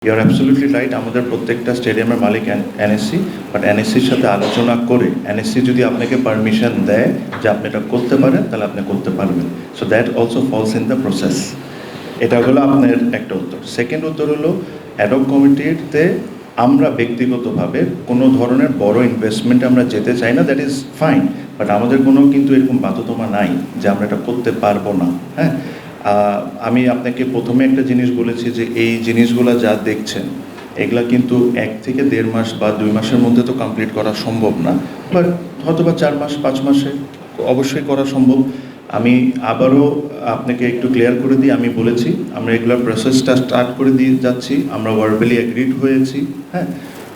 You R absolutely right. আমাদের প্রত্যেকটা স্টেডিয়ামের মালিক এনএসসি, বাট এনএসসির সাথে আলোচনা করে এনএসসি যদি আপনাকে পারমিশন দেয় যে আপনি এটা করতে পারেন, তাহলে আপনি করতে পারবেন। So that also falls in the process. এটা হলো আপনার একটা উত্তর। সেকেন্ড উত্তর হলো অ্যাডহক কমিটিতে আমরা ব্যক্তিগতভাবে কোনো ধরনের বড় ইনভেস্টমেন্টে আমরা যেতে চাই না, দ্যাট ইজ ফাইন, বাট আমাদের কোনো কিন্তু এরকম বাধ্যতা নাই যে আমরা এটা করতে পারবো না। হ্যাঁ, আমি আপনাকে প্রথমে একটা জিনিস বলেছি যে এই জিনিসগুলো যা দেখছেন এগুলা কিন্তু 1 থেকে 1.5 মাস বা 2 মাসের মধ্যে তো কমপ্লিট করা সম্ভব না, বাট হয়তো বা 4 মাস 5 মাসে অবশ্যই করা সম্ভব। আমি আবারও আপনাকে একটু ক্লিয়ার করে দিই, আমি বলেছি আমরা এগুলোর প্রসেসটা স্টার্ট করে দিয়ে যাচ্ছি, আমরা ভার্বালি অ্যাগ্রিড হয়েছি। হ্যাঁ,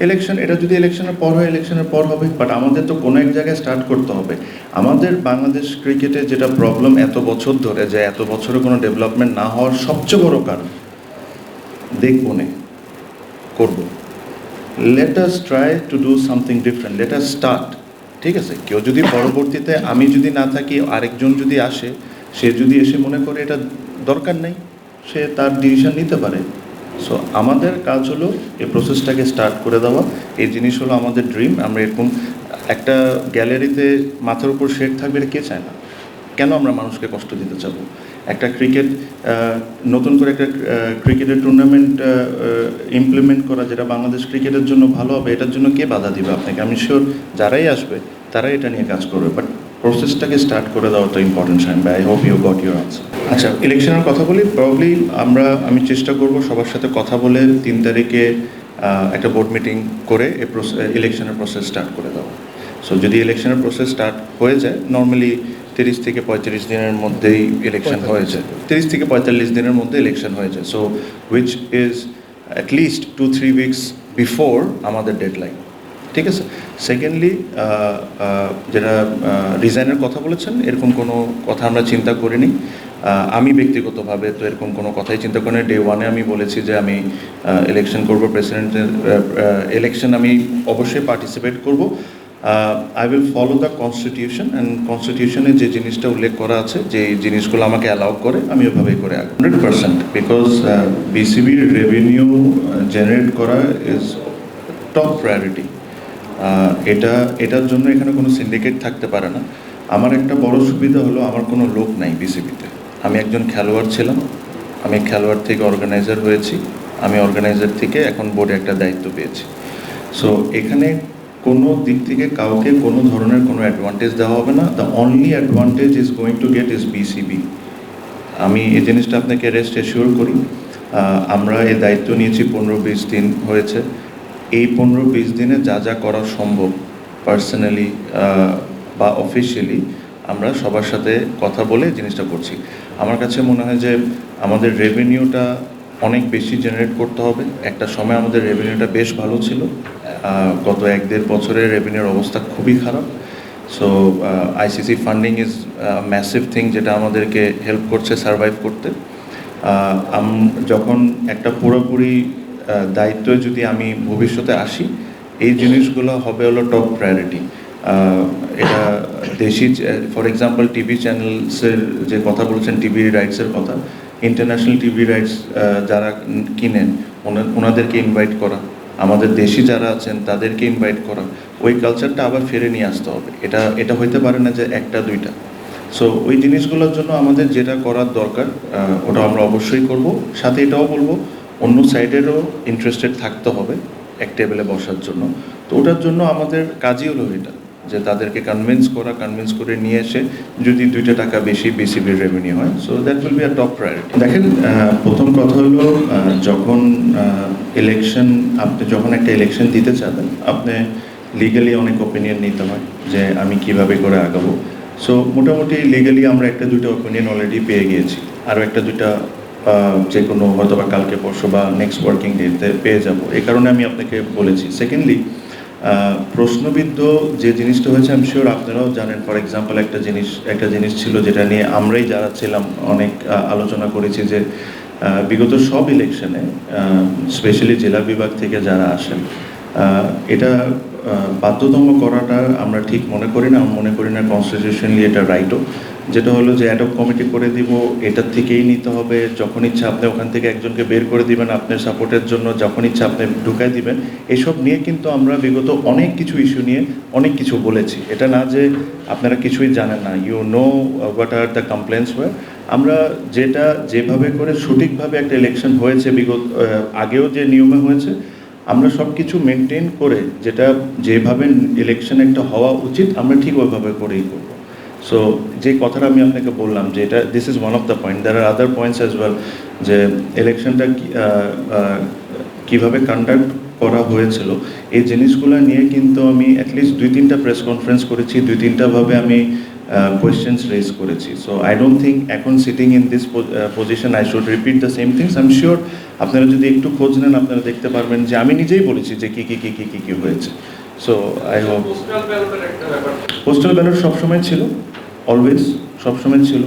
ইলেকশন, এটা যদি ইলেকশনের পর হয় ইলেকশনের পর হবে, বাট আমাদের তো কোনো এক জায়গায় স্টার্ট করতে হবে। আমাদের বাংলাদেশ ক্রিকেটে যেটা প্রবলেম এত বছর ধরে, যে এত বছরে কোনো ডেভেলপমেন্ট না হওয়ার সবচেয়ে বড় কারণ দেখবো না, করবো। Let us try to do something different, let us start. ঠিক আছে, কেউ যদি পরবর্তীতে আমি যদি না থাকি, আরেকজন যদি আসে, সে যদি এসে মনে করে এটা দরকার নেই, সে তার ডিসিশন নিতে পারে। সো আমাদের কাজ হলো এই প্রসেসটাকে স্টার্ট করে দেওয়া। এই জিনিস হলো আমাদের ড্রিম। আমরা এরকম একটা গ্যালারিতে মাথার উপর শেড থাকবে, এটা কে চায় না? কেন আমরা মানুষকে কষ্ট দিতে চাবো? একটা ক্রিকেট, নতুন করে একটা ক্রিকেটের টুর্নামেন্ট ইমপ্লিমেন্ট করা, যেটা বাংলাদেশ ক্রিকেটের জন্য ভালো হবে, এটার জন্য কে বাধা দিবে আপনাকে? আমি শিওর যারাই আসবে তারাই এটা নিয়ে কাজ করবে, বাট প্রসেসটাকে স্টার্ট করে দেওয়া তো ইম্পর্টেন্ট। শাইন ভাই, I hope you got your answer. আচ্ছা, ইলেকশনের কথা বলি। প্রবলি আমি চেষ্টা করব সবার সাথে কথা বলে 3 তারিখে একটা বোর্ড মিটিং করে এই ইলেকশনের প্রসেস স্টার্ট করে দেওয়া। সো যদি ইলেকশনের প্রসেস স্টার্ট হয়ে যায়, নর্মালি 30 থেকে 35 দিনের মধ্যেই ইলেকশন হয়ে যায়। 30 থেকে 45 দিনের মধ্যে ইলেকশন হয়ে যায়। So which is at least 2-3 weeks before আমাদের ডেডলাইন। ঠিক আছে। সেকেন্ডলি, যেটা রিজাইনের কথা বলেছেন, এরকম কোনো কথা আমরা চিন্তা করিনি। আমি ব্যক্তিগতভাবে তো এরকম কোনো কথাই চিন্তা করিনি। ডে 1-এ আমি বলেছি যে আমি ইলেকশন করব, প্রেসিডেন্টের ইলেকশন আমি অবশ্যই পার্টিসিপেট করব। I will follow the constitution, and কনস্টিটিউশনে যে জিনিসটা উল্লেখ করা আছে, যে জিনিসগুলো আমাকে অ্যালাউ করে, আমি ওইভাবেই করে 100%, বিকজ বিসিবির রেভিনিউ জেনারেট করা ইজ টপ প্রায়োরিটি। এটার জন্য এখানে কোনো সিন্ডিকেট থাকতে পারে না। আমার একটা বড় সুবিধা হলো আমার কোনো লোক নাই বিসিবিতে। আমি একজন খেলোয়াড় ছিলাম, আমি খেলোয়াড় থেকে অর্গানাইজার হয়েছি, আমি অর্গানাইজার থেকে এখন বোর্ডে একটা দায়িত্ব পেয়েছি। সো এখানে কোনো দিক থেকে কাউকে কোনো ধরনের কোনো অ্যাডভান্টেজ দেওয়া হবে না। The only advantage is going to get is BCB. আমি এই জিনিসটা আপনাকে রেস্ট অ্যাসিওর করি। আমরা এই দায়িত্ব নিয়েছি 15-20 দিন হয়েছে। এই 15-20 দিনে যা যা করা সম্ভব পার্সোনালি বা অফিসিয়ালি আমরা সবার সাথে কথা বলে জিনিসটা করছি। আমার কাছে মনে হয় যে আমাদের রেভিনিউটা অনেক বেশি জেনারেট করতে হবে। একটা সময় আমাদের রেভিনিউটা বেশ ভালো ছিল, গত 1-1.5 বছরের রেভিনিউর অবস্থা খুবই খারাপ। So ICC funding is massive thing, যেটা আমাদেরকে হেল্প করছে সার্ভাইভ করতে। যখন একটা পুরোপুরি দায়িত্ব যদি আমি ভবিষ্যতে আসি, এই জিনিসগুলো হবে হলো টপ প্রায়োরিটি। এটা দেশি, ফর এক্সাম্পল টিভি চ্যানেলসের যে কথা বলছেন, টিভি রাইটসের কথা, ইন্টারন্যাশনাল টিভি রাইটস যারা কিনেন ওনাদেরকে ইনভাইট করা, আমাদের দেশি যারা আছেন তাদেরকে ইনভাইট করা, ওই কালচারটা আবার ফিরে নিয়ে আসতে হবে। এটা হইতে পারে না যে 1-2টা। সো ওই জিনিসগুলোর জন্য আমাদের যেটা করার দরকার ওটা আমরা অবশ্যই করব। সাথে এটাও বলবো, অন্য সাইডেরও ইন্টারেস্টেড থাকতে হবে এক টেবিলে বসার জন্য। তো ওটার জন্য আমাদের কাজই হলো এটা, যে তাদেরকে কনভিন্স করে নিয়ে এসে যদি 2টা টাকা বেশি বিসিবির রেভিনিউ হয়, so that will be a top priority. দেখেন, প্রথম কথা হলো যখন আপনি যখন একটা ইলেকশন দিতে চাবেন, আপনি লিগালি অনেক ওপিনিয়ন নিতে হয় যে আমি কিভাবে করে আগাবো। সো মোটামুটি লিগালি আমরা 1-2টা ওপিনিয়ন অলরেডি পেয়ে গিয়েছি, আরও 1-2টা যে কোনো হয়তো বা কালকে পরশু বা নেক্সট ওয়ার্কিং ডেতে পেয়ে যাব। এই কারণে আমি আপনাকে বলেছি। সেকেন্ডলি, প্রশ্নবিদ্ধ যে জিনিসটা হয়েছে, আমি শিওর আপনারাও জানেন। ফর এক্সাম্পল একটা জিনিস ছিল যেটা নিয়ে আমরাই যারা ছিলাম অনেক আলোচনা করেছি, যে বিগত সব ইলেকশনে স্পেশালি জেলা বিভাগ থেকে যারা আসেন, এটা বাধ্যতামূলক করাটা আমরা ঠিক মনে করি না। কনস্টিটিউশনালি এটা রাইটও। যেটা হলো যে অ্যাডক কমিটি করে দিব, এটার থেকেই নিতে হবে, যখন ইচ্ছা আপনি ওখান থেকে একজনকে বের করে দিবেন আপনার সাপোর্টের জন্য, যখন ইচ্ছা আপনি ঢুকাই দিবেন, এসব নিয়ে কিন্তু আমরা বিগত অনেক কিছু ইস্যু নিয়ে অনেক কিছু বলেছি। এটা না যে আপনারা কিছুই জানেন না, you know what are the complaints were. আমরা যেটা যেভাবে করে সঠিকভাবে একটা ইলেকশন হয়েছে বিগত আগেও যে নিয়মে হয়েছে, আমরা সব কিছু মেনটেন করে যেটা যেভাবে ইলেকশন একটা হওয়া উচিত আমরা ঠিক ওইভাবে করেই করব। সো যে কথাটা আমি আপনাকে বললাম যে এটা this is one of the point, there are other points as well, যে ইলেকশনটা কীভাবে কন্ডাক্ট করা হয়েছিল এই জিনিসগুলো নিয়ে কিন্তু আমি অ্যাটলিস্ট 2-3টা প্রেস কনফারেন্স করেছি, 2-3টাভাবে আমি কোয়েশ্চেন্স রেজ করেছি। সো আই ডোন্ট থিঙ্ক এখন sitting in this position I should repeat the same things. I am sure আপনারা যদি একটু খোঁজ নেন আপনারা দেখতে পারবেন যে আমি নিজেই বলেছি যে কী হয়েছে। So I hope postal ballot সবসময় ছিল, অলওয়েজ সবসময় ছিল,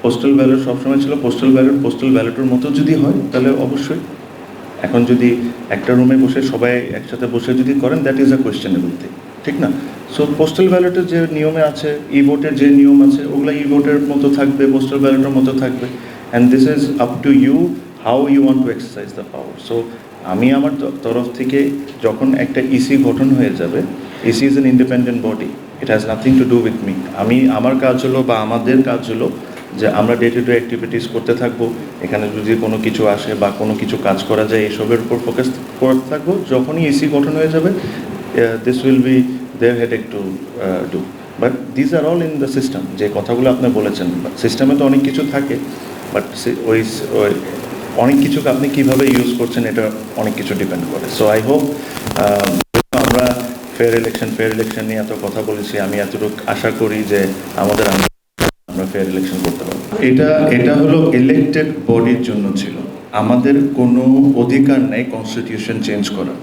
পোস্টাল ব্যালট সবসময় ছিল। পোস্টাল ব্যালটের মতো যদি হয় তাহলে অবশ্যই, এখন যদি একটা রুমে বসে সবাই একসাথে বসে যদি করেন that is a questionable thing, ঠিক না? সো পোস্টাল ব্যালটের যে নিয়মে আছে, ই ভোটের যে নিয়ম আছে, ওগুলো ই ভোটের মতো থাকবে, পোস্টাল ব্যালটের মতো থাকবে, and this is up to you how you want to exercise the power. So আমি আমার তরফ থেকে যখন একটা ইসি গঠন হয়ে যাবে, EC is an independent body, it has nothing to do with me. আমার কাজ হলো বা আমাদের কাজ হলো যে আমরা ডে টু ডে অ্যাক্টিভিটিস করতে থাকবো, এখানে যদি কোনো কিছু আসে বা কোনো কিছু কাজ করা যায় এসবের উপর ফোকাস করতে থাকবো। যখনই ইসি গঠন হয়ে যাবে this will be their headache to do, but these are all in the system. যে কথাগুলো আপনি বলেছেন, সিস্টেমে তো অনেক কিছু থাকে, বাট ওই অনেক কিছুকে আপনি কীভাবে ইউজ করছেন এটা অনেক কিছু ডিপেন্ড করে। সো আই হোপ আমরা ফেয়ার ইলেকশন নিয়ে এত কথা বলেছি, আমি এতটুকু আশা করি যে আমরা ফেয়ার ইলেকশন করতে পারবো। এটা হলো ইলেক্টেড বডির জন্য ছিল, আমাদের কোনো অধিকার নেই কনস্টিটিউশন চেঞ্জ করা।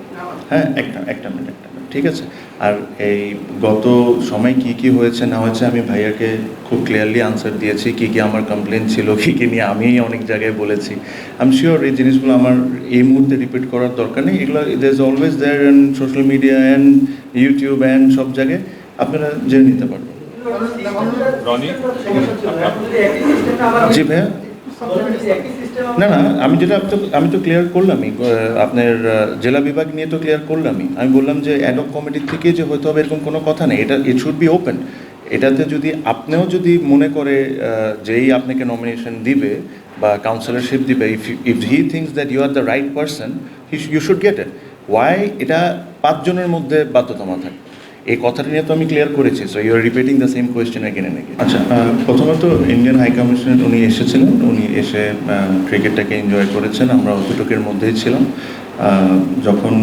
হ্যাঁ, একটা মিনিট, ঠিক আছে? আর এই গত সময় কি হয়েছে না হয়েছে আমি ভাইয়াকে খুব ক্লিয়ারলি আনসার দিয়েছি, কি আমার কমপ্লেন ছিল, কি নিয়ে আমি অনেক জায়গায় বলেছি। আই এম শিওর এই জিনিসগুলো আমার এই মুহূর্তে রিপিট করার দরকার নেই। এগুলো there is always there and social media and YouTube and সব জায়গায় আপনারা জেনে নিতে পারবেন। জি ভাইয়া, না আমি তো ক্লিয়ার করলামই, আপনার জেলা বিভাগ নিয়ে তো ক্লিয়ার করলামই। আমি বললাম যে অ্যাডক কমিটির থেকে যে হয়তো হবে এরকম কোনো কথা নেই, ইট শুড বি ওপেন। এটাতে যদি আপনিও যদি মনে করে যেই আপনাকে নমিনেশন দিবে বা কাউন্সিলরশিপ দিবে, if he thinks that you are the right person, you should get it. Why এটা 5 জনের মধ্যে বাধ্যতামা থাকে, এই কথাটা নিয়ে তো আমি ক্লিয়ার করেছি। So you are repeating the same question again and again. আচ্ছা, প্রথমত ইন্ডিয়ান হাই কমিশনার উনি এসেছিলেন, উনি এসে ক্রিকেটটাকে এনজয় করেছেন, আমরা অতটুকুর মধ্যেই ছিলাম। যখন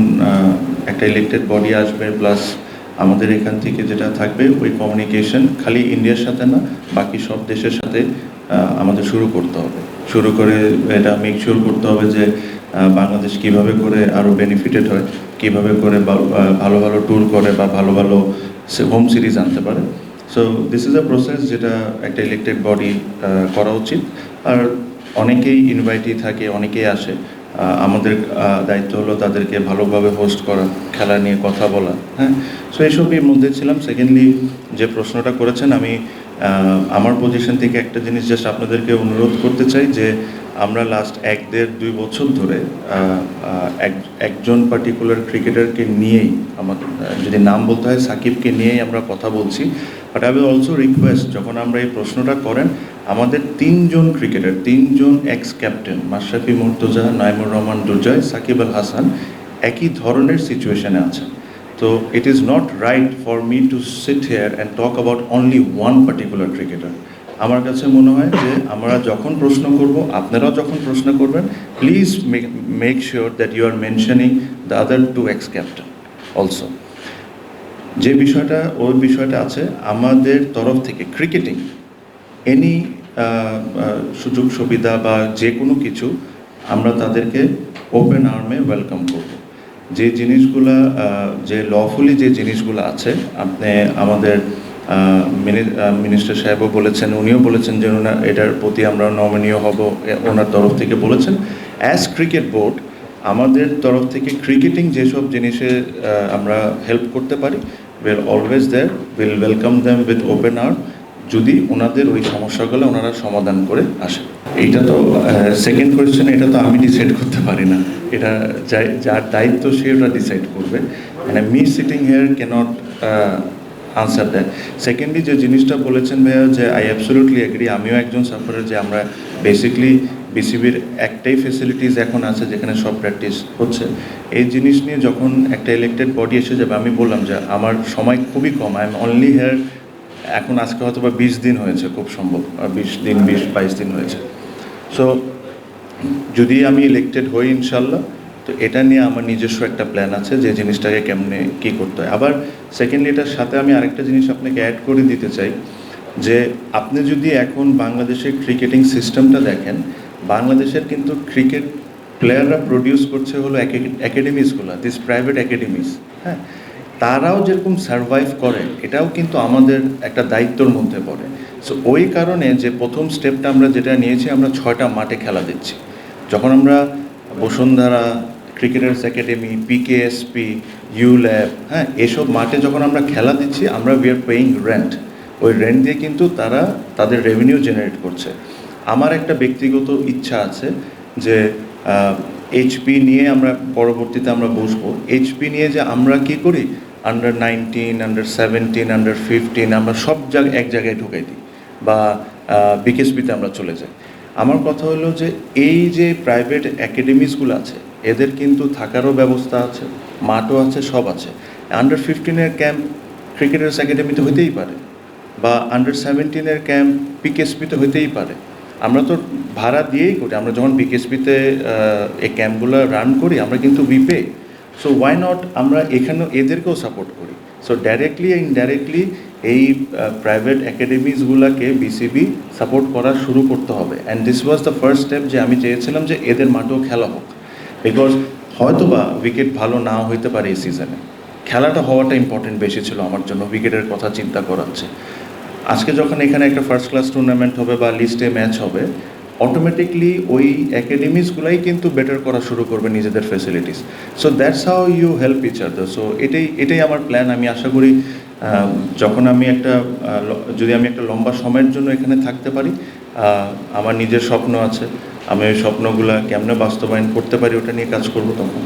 একটা ইলেক্টেড বডি আসবে প্লাস আমাদের এখান থেকে যেটা থাকবে ওই কমিউনিকেশন খালি ইন্ডিয়ার সাথে না, বাকি সব দেশের সাথে আমাদের শুরু করতে হবে। শুরু করে এটা মেক শিওর করতে হবে যে বাংলাদেশ কীভাবে করে আরও বেনিফিটেড হয়, কীভাবে করে ভালো ভালো ট্যুর করে বা ভালো ভালো হোম সিরিজ আনতে পারে। So this is a process যেটা একটা ইলেক্টেড বডি করা উচিত। আর অনেকেই ইনভাইটি থাকে, অনেকেই আসে, আমাদের দায়িত্ব হলো তাদেরকে ভালোভাবে হোস্ট করা, খেলা নিয়ে কথা বলা। হ্যাঁ, সো এইসবের মধ্যে ছিলাম। সেকেন্ডলি যে প্রশ্নটা করেছেন, আমি আমার পজিশন থেকে একটা জিনিস জাস্ট আপনাদেরকে অনুরোধ করতে চাই যে আমরা লাস্ট 1-1.5-2 বছর ধরে একজন পার্টিকুলার ক্রিকেটারকে নিয়েই, আমাদের যদি নাম বলতে হয় সাকিবকে নিয়েই আমরা কথা বলছি। But I will also request, যখন আমরা এই প্রশ্নটা করেন, আমাদের 3 জন ক্রিকেটার, 3 জন এক্স ক্যাপ্টেন মাশরাফি মুর্তজা, নাইমুর রহমান দুর্জয়, সাকিব আল হাসান একই ধরনের সিচুয়েশনে আছেন। তো it is not right for me two sit here and talk about only one particular cricketer. আমার কাছে মনে হয় যে আমরা যখন প্রশ্ন করব, আপনারাও যখন প্রশ্ন করবেন, please make sure that you are mentioning the other 2 ex captain also. যে বিষয়টা আছে আমাদের তরফ থেকে ক্রিকেটিং এনি সুযোগ সুবিধা বা যে কোনো কিছু আমরা তাদেরকে ওপেন আর্মে ওয়েলকাম করব। যে জিনিসগুলা যে লফুলি যে জিনিসগুলো আছে, আপনি আমাদের মিনিস্টার সাহেবও বলেছেন, উনিও বলেছেন যে এটার প্রতি আমরা নমনীয় হব, ওনার তরফ থেকে বলেছেন। অ্যাজ ক্রিকেট বোর্ড আমাদের তরফ থেকে ক্রিকেটিং যেসব জিনিসে আমরা হেল্প করতে পারি, will always there, will welcome them with open arm. যদি ওনাদের ওই সমস্যাগুলো ওনারা সমাধান করে আসে। এইটা তো সেকেন্ড কোয়েশ্চেন, এটা তো আমি ডিসাইড করতে পারি না, এটা যার দায়িত্ব সে ওটা ডিসাইড করবে, মানে me sitting here can't answer দেয়। সেকেন্ডলি যে জিনিসটা বলেছেন ভাইয়া, যে আই অ্যাবসলিউটলি এগ্রি, আমিও একজন সাফারার, যে আমরা বেসিকলি বিসিবির একটাই ফেসিলিটিস এখন আছে যেখানে সব প্র্যাকটিস হচ্ছে। এই জিনিস নিয়ে যখন একটা ইলেক্টেড বডি এসে যাবে, আমি বললাম যে আমার সময় খুবই কম, আই এম অনলি হেয়ার, এখন আজকে হয়তো বা 20 দিন হয়েছে, খুব সম্ভব 20-22 দিন হয়েছে। সো যদি আমি ইলেক্টেড হই ইনশাল্লাহ, তো এটা নিয়ে আমার নিজস্ব একটা প্ল্যান আছে যে জিনিসটাকে কেমনে কী করতে হয়। আবার সেকেন্ডলি এটার সাথে আমি আরেকটা জিনিস আপনাকে অ্যাড করে দিতে চাই, যে আপনি যদি এখন বাংলাদেশের ক্রিকেটিং সিস্টেমটা দেখেন, বাংলাদেশের কিন্তু ক্রিকেট প্লেয়াররা প্রডিউস করছে হলো একাডেমিসগুলো, দিস প্রাইভেট একাডেমিস, হ্যাঁ, তারাও যেরকম সারভাইভ করে, এটাও কিন্তু আমাদের একটা দায়িত্বর মধ্যে পড়ে। সো ওই কারণে যে প্রথম স্টেপটা আমরা যেটা নিয়েছি, আমরা 6টা মাঠে খেলা দিচ্ছি। যখন আমরা Bashundhara, cricketers academy, PKSP, ULAB, হ্যাঁ, এসব মাঠে যখন আমরা খেলা দিচ্ছি, আমরা উই আর পেইং রেন্ট। ওই রেন্ট দিয়ে কিন্তু তারা তাদের রেভিনিউ জেনারেট করছে। আমার একটা ব্যক্তিগত ইচ্ছা আছে যে এইচপি নিয়ে আমরা পরবর্তীতে আমরা বসবো, এইচপি নিয়ে যে আমরা কি করি, আন্ডার-19, আন্ডার-17, আন্ডার-15 আমরা সব এক জায়গায় ঢুকাই দিই, বা বিকেএসপিতে আমরা চলে যাই। আমার কথা হলো যে এই যে প্রাইভেট একাডেমিসগুলো আছে, এদের কিন্তু থাকারও ব্যবস্থা আছে, মাঠও আছে, সব আছে। আন্ডার-15 ক্যাম্প ক্রিকেটার্স একাডেমিতে হইতেই পারে, বা আন্ডার-17 ক্যাম্প পিকেএসপিতে হইতেই পারে। আমরা তো ভাড়া দিয়েই করি, আমরা যখন বিকেএসপিতে এই ক্যাম্পগুলো রান করি, আমরা কিন্তু পে। সো ওয়াই নট আমরা এখানেও এদেরকেও সাপোর্ট করি। সো ডাইরেক্টলি ইনডাইরেক্টলি এই প্রাইভেট একাডেমিসগুলোকে বিসিবি সাপোর্ট করা শুরু করতে হবে। And this was the first step, যে আমি চেয়েছিলাম যে এদের মাঠেও খেলা হোক, বিকজ হয়তো বা উইকেট ভালো নাও হইতে পারে এই সিজনে, খেলাটা হওয়াটা ইম্পর্টেন্ট বেশি ছিল আমার জন্য, উইকেটের কথা চিন্তা করাচ্ছে। আজকে যখন এখানে একটা ফার্স্ট ক্লাস টুর্নামেন্ট হবে বা লিস্টে ম্যাচ হবে, অটোমেটিকলি ওই একাডেমিসগুলাই কিন্তু বেটার করা শুরু করবে নিজেদের facilities. So that's how you help each other. So এটাই আমার প্ল্যান। আমি আশা করি যখন আমি যদি আমি একটা লম্বা সময়ের জন্য এখানে থাকতে পারি, আমার নিজের স্বপ্ন আছে, আমি ওই স্বপ্নগুলো কেমনে বাস্তবায়ন করতে পারি ওটা নিয়ে কাজ করবো তখন।